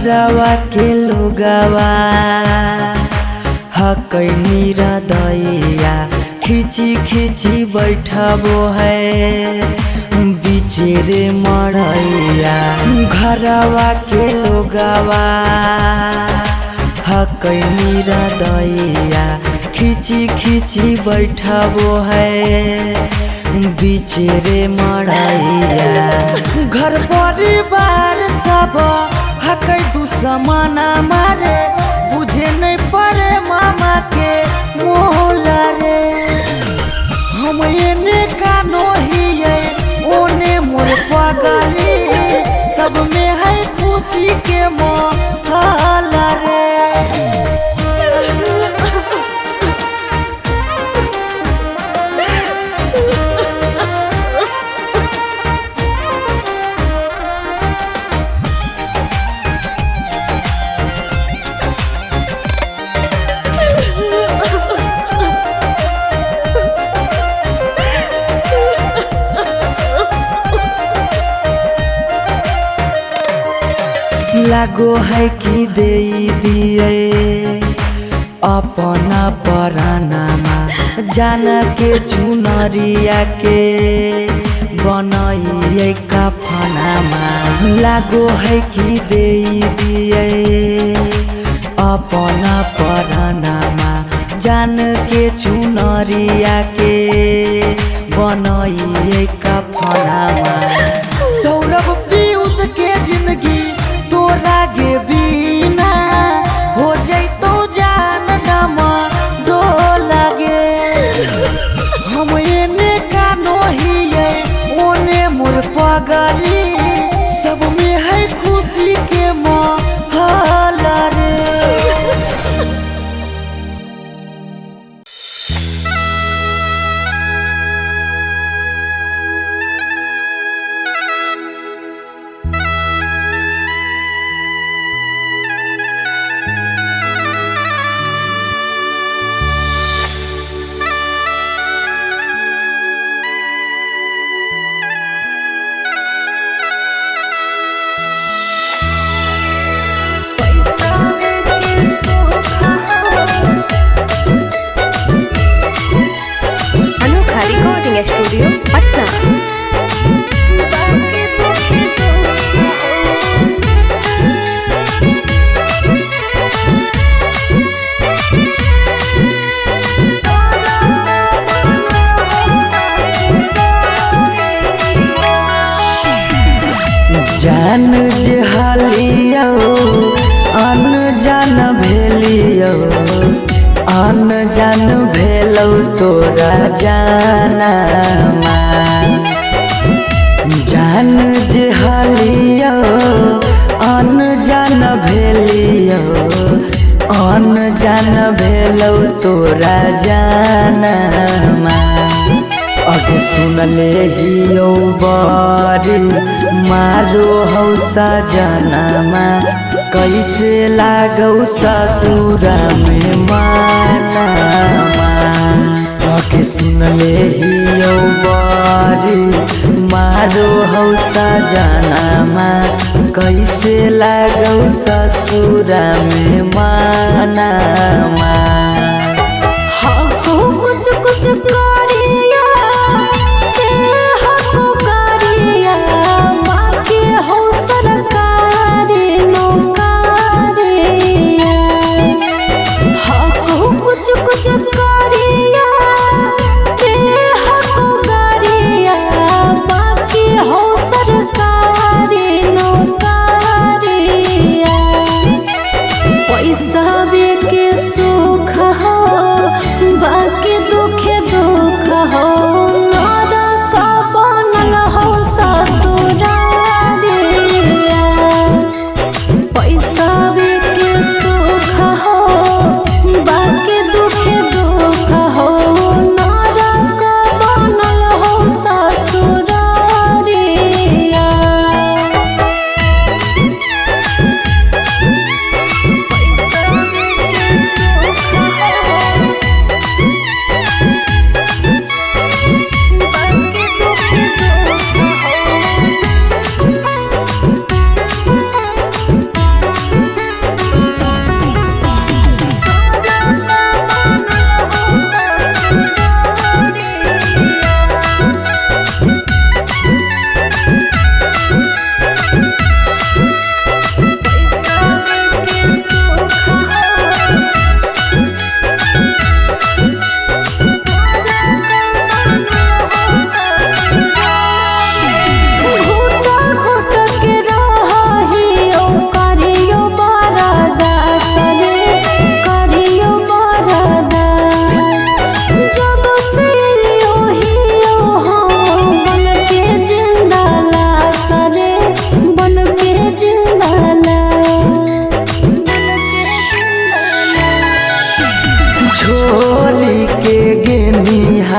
घरवा के लोगवा हकैनी हृदया खिची खिची बैठबो है बिचेरे मड़ैया। घरवा के लोगवा हकैनी हृदया खिची खिची बैठबो है बिचेरे मड़ैया। घर परिवार सब हकै दुश्मना मारे बुझे नहीं पड़े मामा के मोहला रे। हम एने कानो हिये ओने मोर पगली सब में है खुशी के मोहला रे। लागो है कि दे दिए अपना परानामा जान के चुनरिया के बनाइए कफनामा। लागो है कि दे दिए अपना परानामा जान के चुनरिया के बनाइए कफनामा। सौरभ पीयूष के जिंदगी तोरा गे बिना हो जैतो जान नमा डोला गे। हम एने कानो हिये ओने मोर पगली सब में है खुशी के मोहला रे। स्टूडियो पटना। जान जे हालियो अनजान भेलियो अनजान भेलौ तोरा जानमा। जान जे हालियो अनजान भेलियो अनजान भेलौ तोरा जानमा। अगे सुनले हियो बारी मारो हौ सजनमा कैसे लागौ ससुरा में मानमा। अगे सुनले हियो बारी मारो हौ सजनमा कैसे लागौ ससुरा में मानमा। हाँ कुछ कुछ करिया कुछ करिया ते हको गरिया बाकी हो सरकारी नौकरिया। पैसा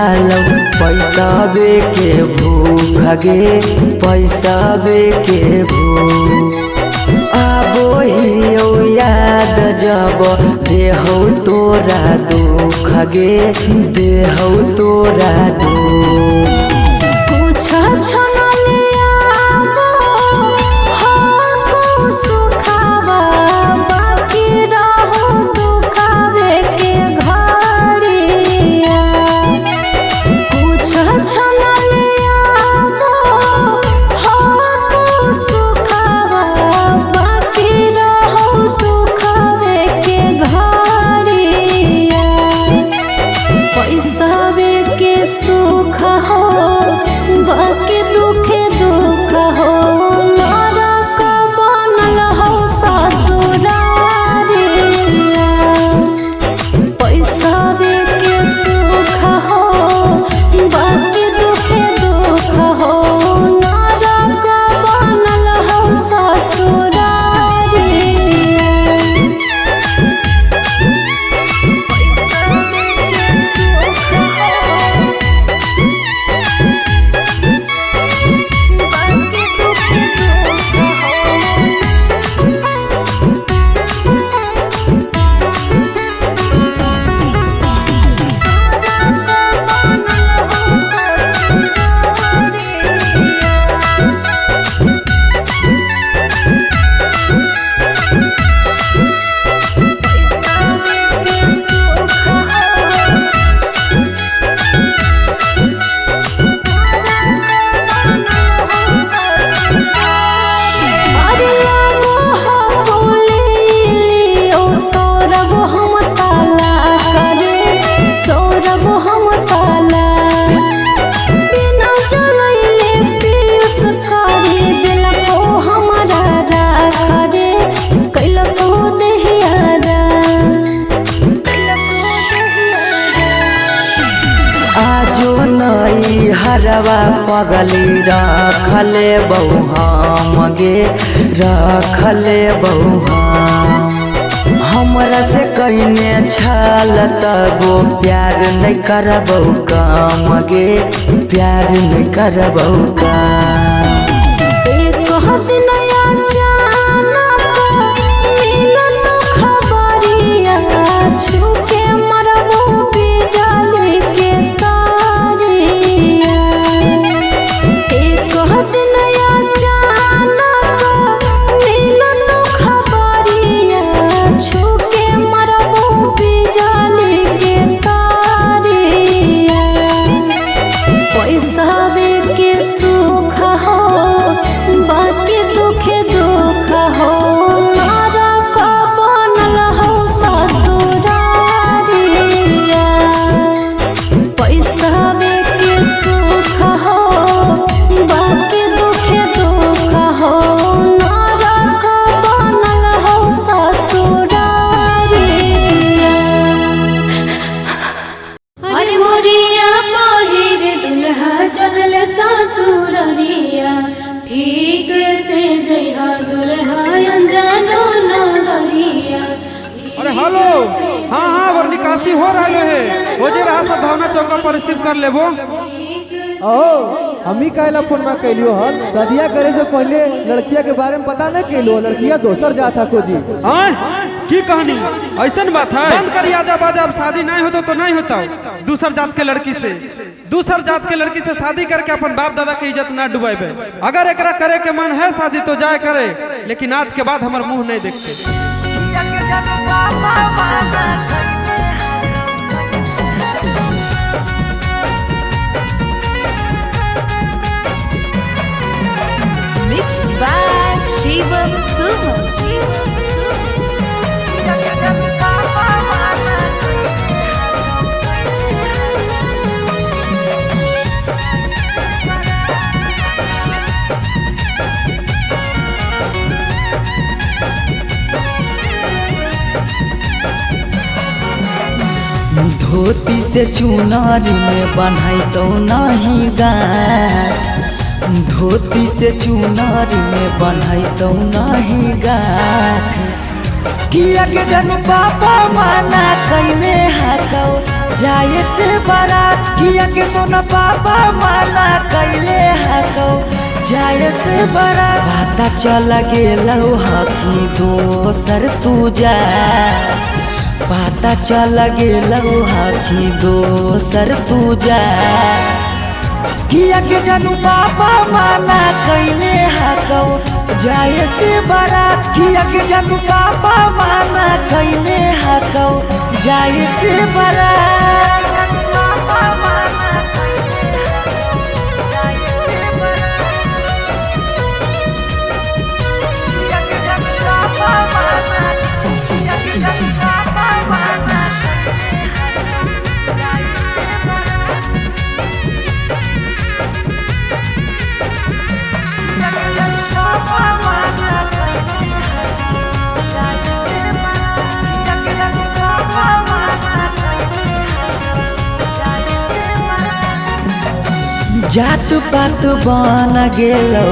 खालो पैसावे के भूख गे पैसावे के भूख आबो हियो याद जब देहौ तोरा दुख गे देहौ तोरा दुख कुछ छनलिया हो सुखावा बाकी रहो दुखावे के घड़िया कुछ छनलिया हो सुखावा बाकी रहो दुखावे के घड़िया पैसावे के सुख हो बाकी दुखे दुख हो नरक बनल हो ससुरारिया पैसावे के सुख हो बाकी दुखे दुख हो नरक बनल हो ससुरारिया आजो नई हरवा पगली रखले बहु हम गे रखले बहु हमरा से कईने छल तबो प्यार नहीं करबौ काम गे प्यार नहीं करबौ काम एक दिन अचानक मिलन खबरिया छूके मरबो बिजली के तारिया एक दिन अचानक मिलन खबरिया छूके मरबो बिजली के तारिया पैसावे के सुख हो बाकी दुखे दुख हो नरक बनल हो ससुरारिया पैसावे के सुख हो बाकी दुखे दुख हो नरक बनल हो ससुरारिया अरे मोरिया पहिर दुल्हा चलल ससुररिया ठीक से जइहा दुल्हा अनजानो नगरिया। अरे हेलो हाँ हाँ और निकासी हो रहा है हो जे रहा सब भावना चौका पर रिसीव कर लेबो। ओ हमी कहला फोन में कैलियो हल शादिया करे से पहले लड़किया के बारे में पता नहीं कैलो लड़किया दोसर जाता खोजी हाँ की कहानी ऐसन बात है बंद कर आजा बाजा अब शादी नहीं होता तो नहीं होता दूसर जात के लड़की से शादी करके अपन बाप दादा के इज्जत ना डुबाइबे। अगर एकरा करे के मन है शादी तो जाए करे लेकिन आज के बाद हमार मुंह नहीं देखते। मिक्स बाय शिवम सुमन धोती से चुनारी में बन्हाई तो नहीं गाठ धोती से चुनारी में बन्हाई तो नहीं गाठ किया के जन पापा माना कईने हाकौ जाए से बारात किया के सोना पापा माना कैले हको जाए से बारात पता चल गेलौ हकी दोसर तू जा पता चल गेलौ हकी दोसर तू जा किया के जानू पापा माना कैले हको जाए से बारात किया के जानू पापा माना कैले हको जाए से बारात जात पात बन गेलो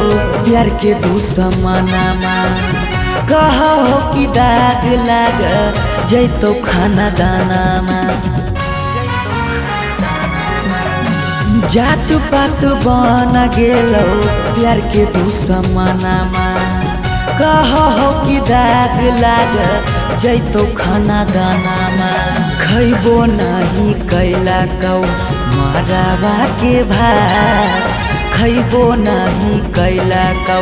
प्यार के दुश्मनमा कहो कि दाग लाग जैतो खाना दानामा जात पात बन गेलो प्यार के दुश्मनमा कहो कि दाग लाग जैतो खाना दानामा खैबो नहीं कैला कौ मरावा के भात खैबो नहीं कैला कौ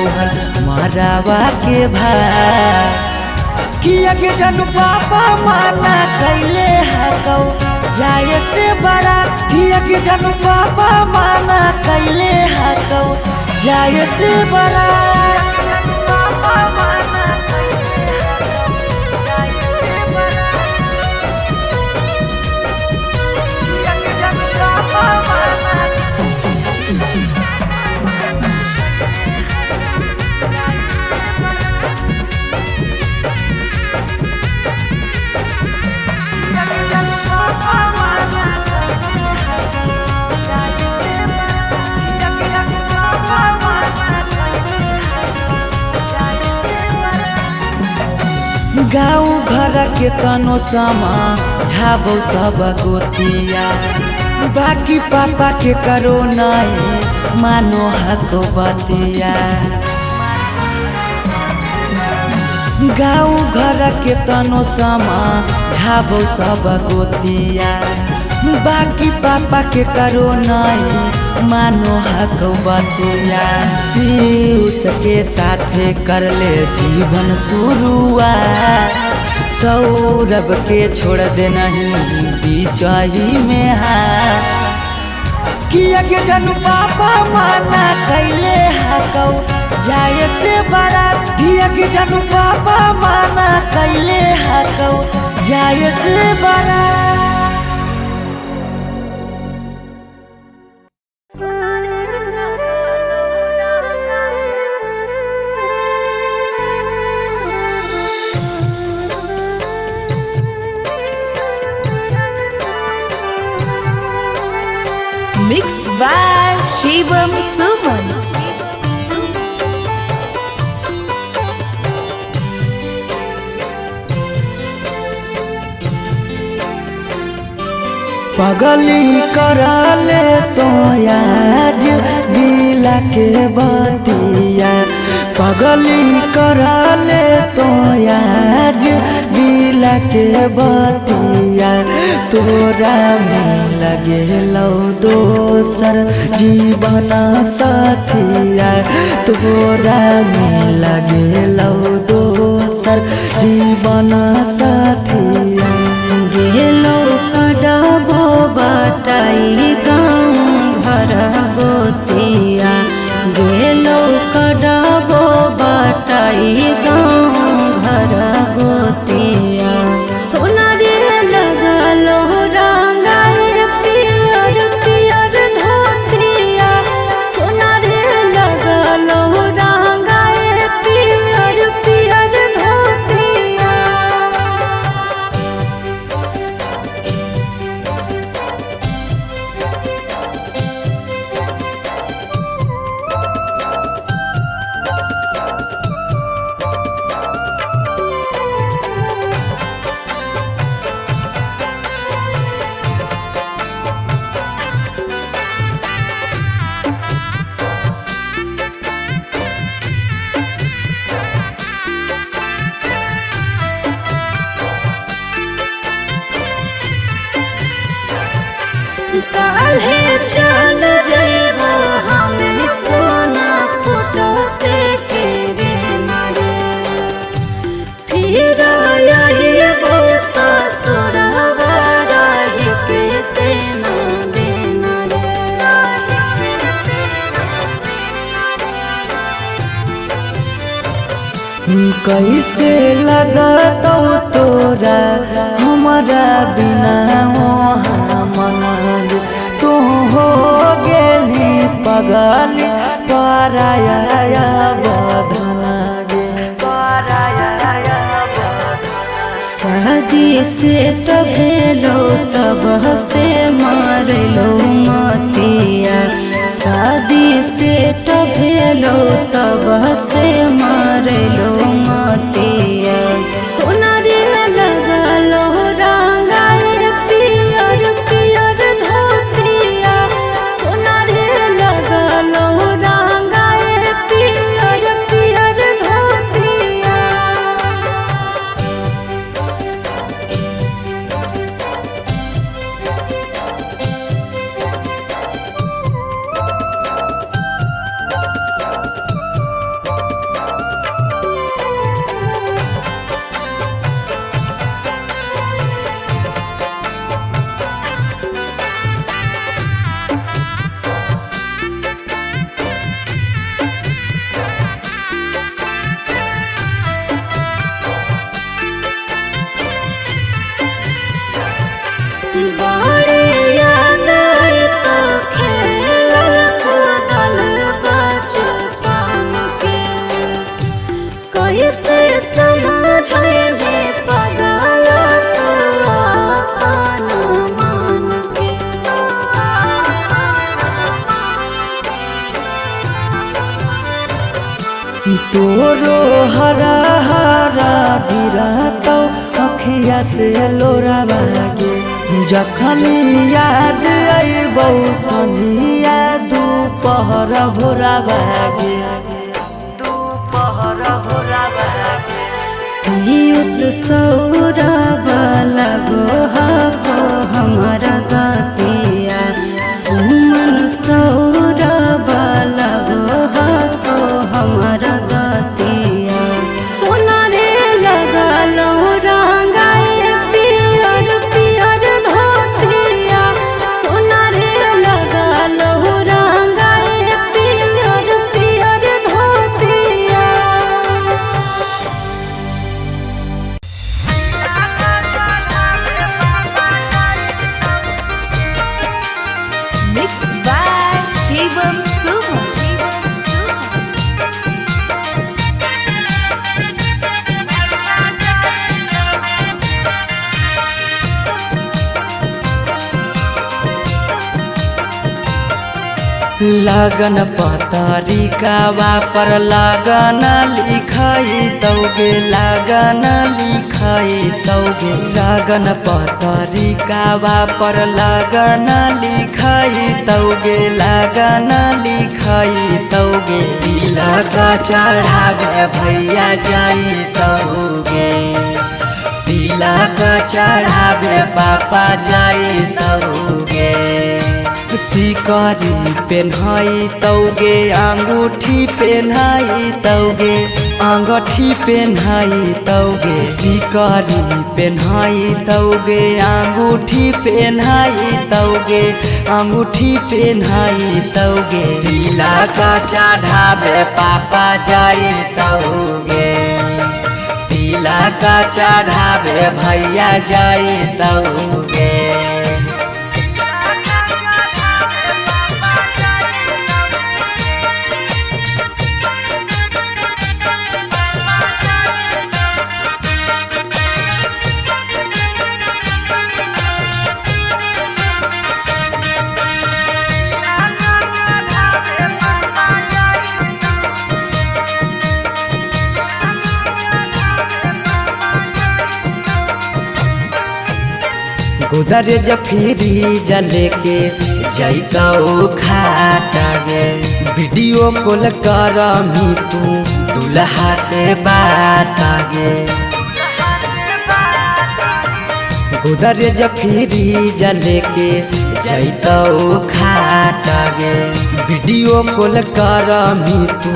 मरावा के भात किया के जानू पापा माना कैले हको जाए से बारात किया के जानू पापा माना कैले हको जाए से बारात गाँव घर के तनो समा झाबो सब गोतिया बाकी पापा के करो नहीं मानो हको बतिया गाँव घर के तनो समा झाबो सब गोतिया बाकी पापा के करो नहीं मानो हको बतिया पीयूष के साथे कर ले जीवन शुरुआत सौरभ के छोड़ दे नहीं बीचही में हाथ किया के जानू पापा माना कैले हको जाए से बारात किया के जानू पापा माना कैले हको जाए से बारात Mixed by Shivam Suman. पगली कराले तो आज दिला के बतिया पगली कराले तो आज दिला के बतिया तोरा में लगे लो दोसर जीवन साथिया तोरा में लगे लो दोसर जीवन साथिया गेलो कडाबो बटाई गाँव घर गोतिया गेलो कडाबो बटाई गाँव घर गोतिया सोना रे लगलो रंगाए पियर पियर धोतिया सोना रे लगलो रंगाए पियर पियर धोतिया काल्हे चल जइबो हमें सोना फुटते के रे मारे फिर आइबो ससुरवा रही के तेना देना कैसे लगतौ तोरा हमारा बिना मन तू हो गेली पगल पराया बधना गे पराया शादी से तो भेलो तब से मारलो मतिया शादी से तो भेलो तब से मारलो मतिया सोना रे लगलो रंगाए पियर पियर धोतिया सोना रे लगलो रंगाए पियर पियर धोतिया बड़ी याद आई तो खेलल कूदल बचपन के कैसे समझाइबे पगल तो अपन मन के तोरो हरा हरा गिरतौ अखिया से लोरा बागे जखन याद अइबौ संझिया दुपहर भोरा बागे दुपहर भोरा बागे पीयूष सौरभ लगो हको हमारा गतिया सुमन सौरभ लगो हको हमारा गतिया सोना रे लगलो रंगाए पियर पियर धोतिया सोना रे लगलो रंगाए पियर पियर धोतिया Mixed by Shivam Suvam. लगन पतरिकावा पर लगन लिखाई तौगे लगन लिखाई तौगे लगन पतरिकावा पर लगन लिखाई तौगे लगन लिखाई तौगे तिलक चढ़ावे भैया जाई तौगे तिलक चढ़ावे पापा जाई तौगे सिकरी पेन्हाई तौगे अंगूठी पेन्हाई तौगे अंगूठी पेन्हाई तौगे सिकरी पेन्हाई तौगे अंगूठी पेन्हाई तौगे अंगूठी पेन्हाई तौगे तिलक चढ़ावे पापा जाई तौगे तिलक चढ़ावे भैया जाई तौगे गोदरेज फ्रिज लेके जैतौ खाटा गे वीडियो कॉल करमी तू दुल्हा से बात गे गुदर जफीरी जले के जैतौ खाट गे वीडियो कॉल कर तू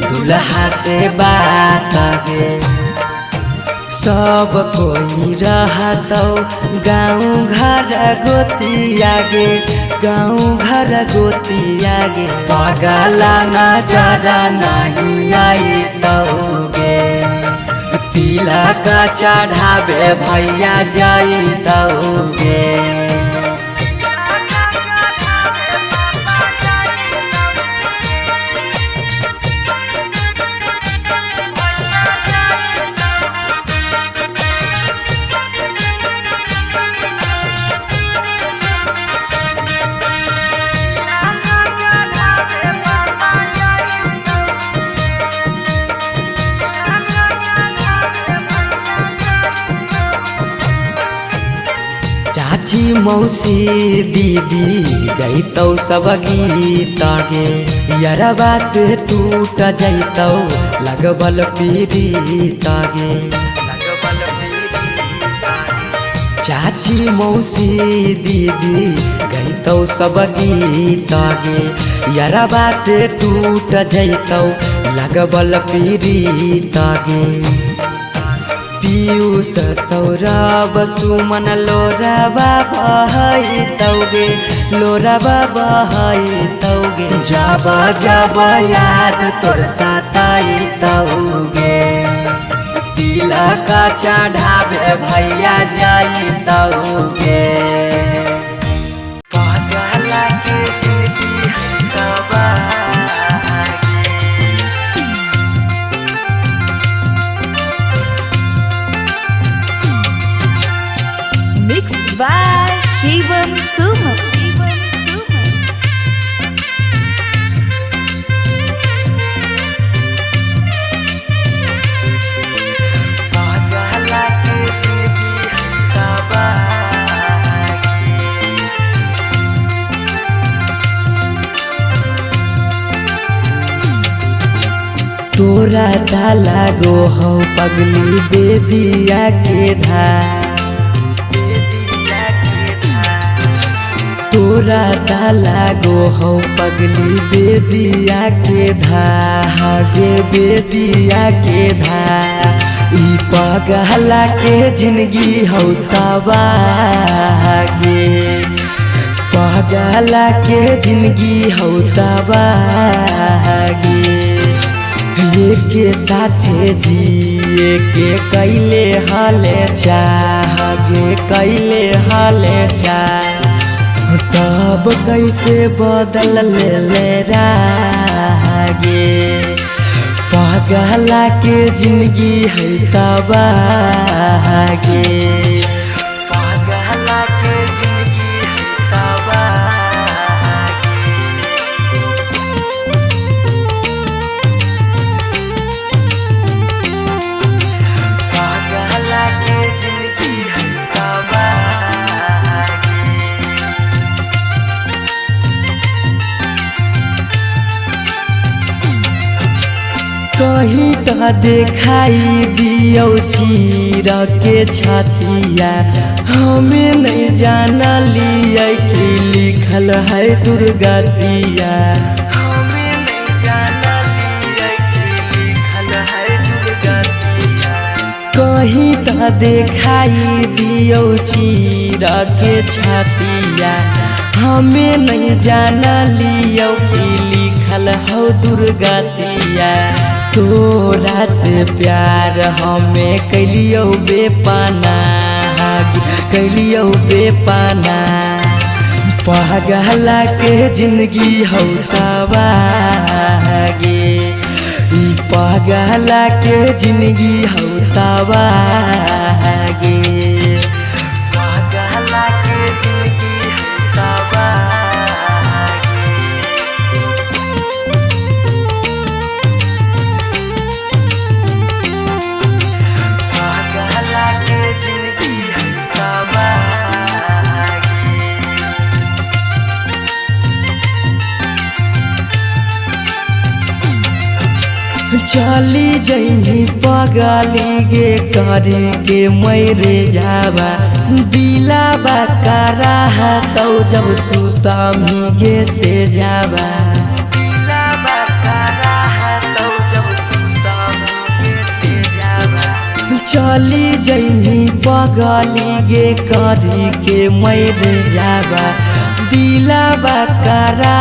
दुल्हा से बात गे सब कोई रहतौ गाँव घर गोतिया गे गाँव घर गोतिया गे पगला नजरा नहीं आई गे तिलक चढ़ावे भैया जाई गे चाची मौसी दीदी गईतौ सब गीत गे यरबा से टूट जैतौ लगबल पीड़ित गे चाची मौसी दीदी गईतौ सब गीत गे यरबा से टूट जैतौ लगबल पीड़ित गे पीयूष सौरभ सुमन लोरबा बहैतौगे लोरबा बहैतौगे जब जब याद तोर सताइतौगे तिलक चढ़ावे भैया जाइतौगे पगला के जिंदगी हवा Mixed by Shivam Sumam. पगला के जिंदगी हवा तोरा डाला गो हो पगली बेदिया के धार तोरा डाला गो हो पगली बेदिया के धागे बेदिया के ई पगला के जिंदगी हो तबागे पगला के जिंदगी हो तबागे ये के साथे जिए के कैले हाले चाहगे कैले हाले चाह तब कैसे बदल ले रागे पगला के जिंदगी है तबागे पगला के जिंदगी है तबागे पगला के जिंदगी है तबागे कहीं तो दिखाई दियो चीर के छतिया हमें नहीं जाना लिया कि लिखल है दुर्गतिया हमें नहीं जाना लिया कि लिखल है दुर्गतिया कहीं तो दिखाई दियो चीर के छतिया हमें नहीं जाना लियो कि लिखल हो दुर्गतिया तोरा से प्यार हमें कैलियो बेपाना कैलियो बेपाना पगला के जिंदगी हो तबागे पगला के जिंदगी हो तबागे पगला के जिंदगी हो तबागे पगला के जिंदगी हो तबागे चली जइनी पगली गे करे के मैरे जावा दिलाबा करा तौ जब सुतमी गे से जावा दिलाबा करा तौ जब सुतमी गे से जावा चली जइनी पगली गे करे के मैरे जावा दिलाबा करा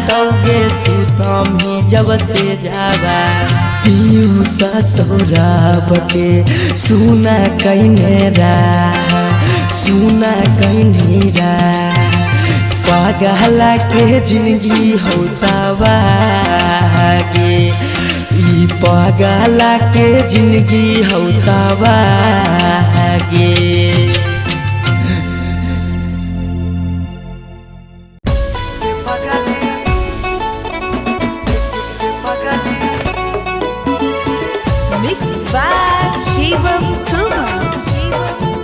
तौ गे सुतमी जब से जावा पीयूष सौरभ के सुना कहने सुना कहनी पागला के जिंदगी होता गे ई पागला के जिंदगी होता गे। Mixed by Shivam Sumam.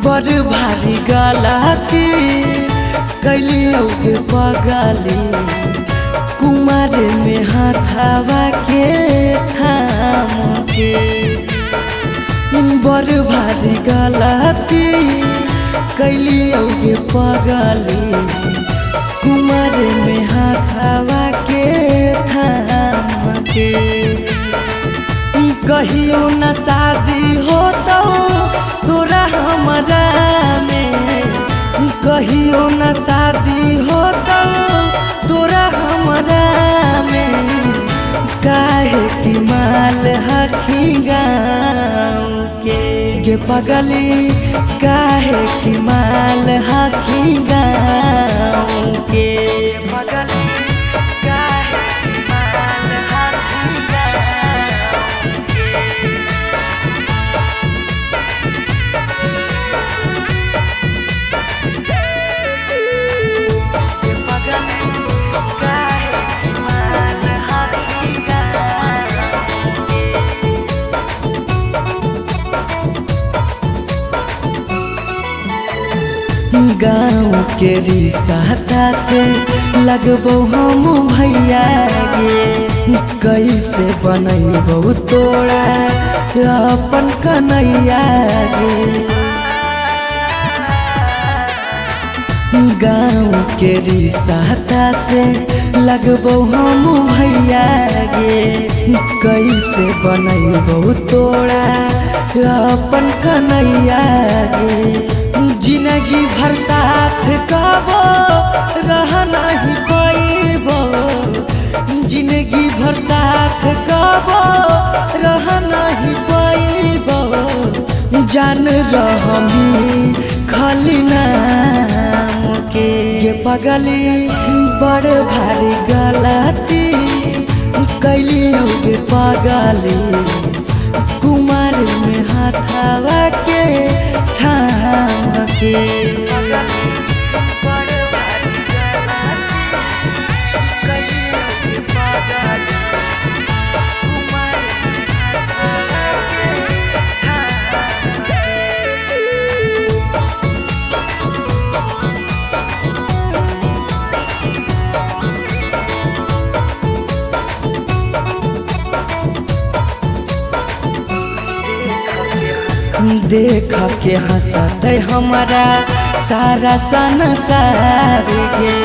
बड़ भारी गलती कैलियो के पगली कुमार में हाथावा के थाम के बड़ भारी गलती कैलियो के पगली कुमार में हाथावा के थाम के कहियो न शादी हो तो तोरा हमरा में कहियो न शादी हो तो तोरा हमरा में काहे की माल हखी गाँव के पगली काहे की माल हखी गाँव के पगली काहे की माल हखी गाँव के। गाँव के रिश्ता से लगबो हम भैया गे कैसे बनैबो तोरा अपन कन्हैया गे। गाँव के रिश्ता से लगबो हम भैया गे कैसे बनैबो तोरा अपन कन्हैया गे। जिंदगी भर साथ कबो रह नहीं पाइबो जिंदगी भर साथ कबो रह नहीं पाइबो जान रहमी खाली नाम के पगली बड़ भारी गलती कैलियो गे पगली कुमार में हाथावा के थाम के देख के हंसत हमारा सारा संसार गे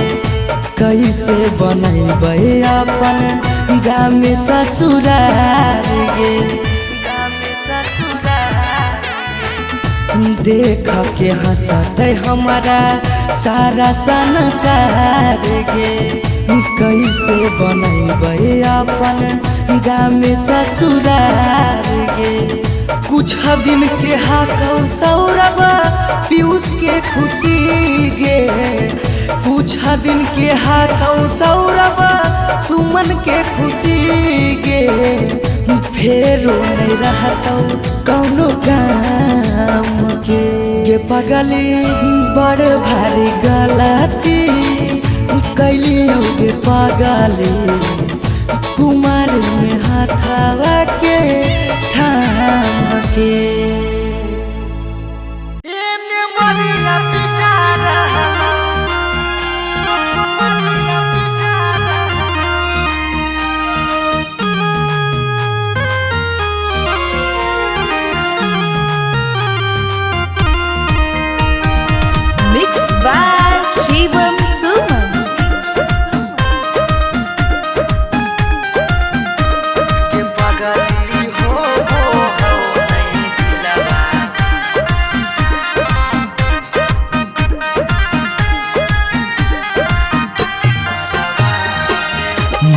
कैसे बनैबै अपन गाँव में ससुरार गे। देख के हंसत हमारा सारा संसार गे कैसे बनैबै अपन गाँव में ससुरार गे। कुछ दिन के हाकौ सौरभ पीयूष के खुशी गे कुछ दिन के हाकौ सौरभ सुमन के खुशी गे फेरो नहीं रहता कौनो काम के गे पगली बड़ भारी गलती कैली गे पगली कुमार में हाथावा के थाम के Mixed by Shivam Suman.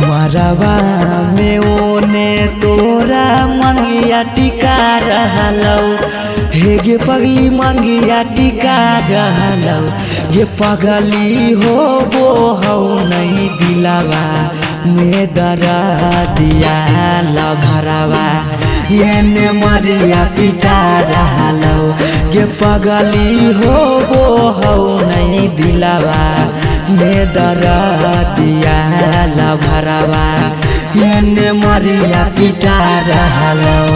मरवा में ओने तोरा मंगिया टिका रहलौ हे गे पगली मंगिया टिका रहलौ गे पगली हो हौ नहीं दिलावा में दरा दिया लभरावा एने मरिया पिटा रहलौ गे पगली हो हौ नहीं दिलावा में दरा दिया लभरावा एने मरिया पिटा रहलौ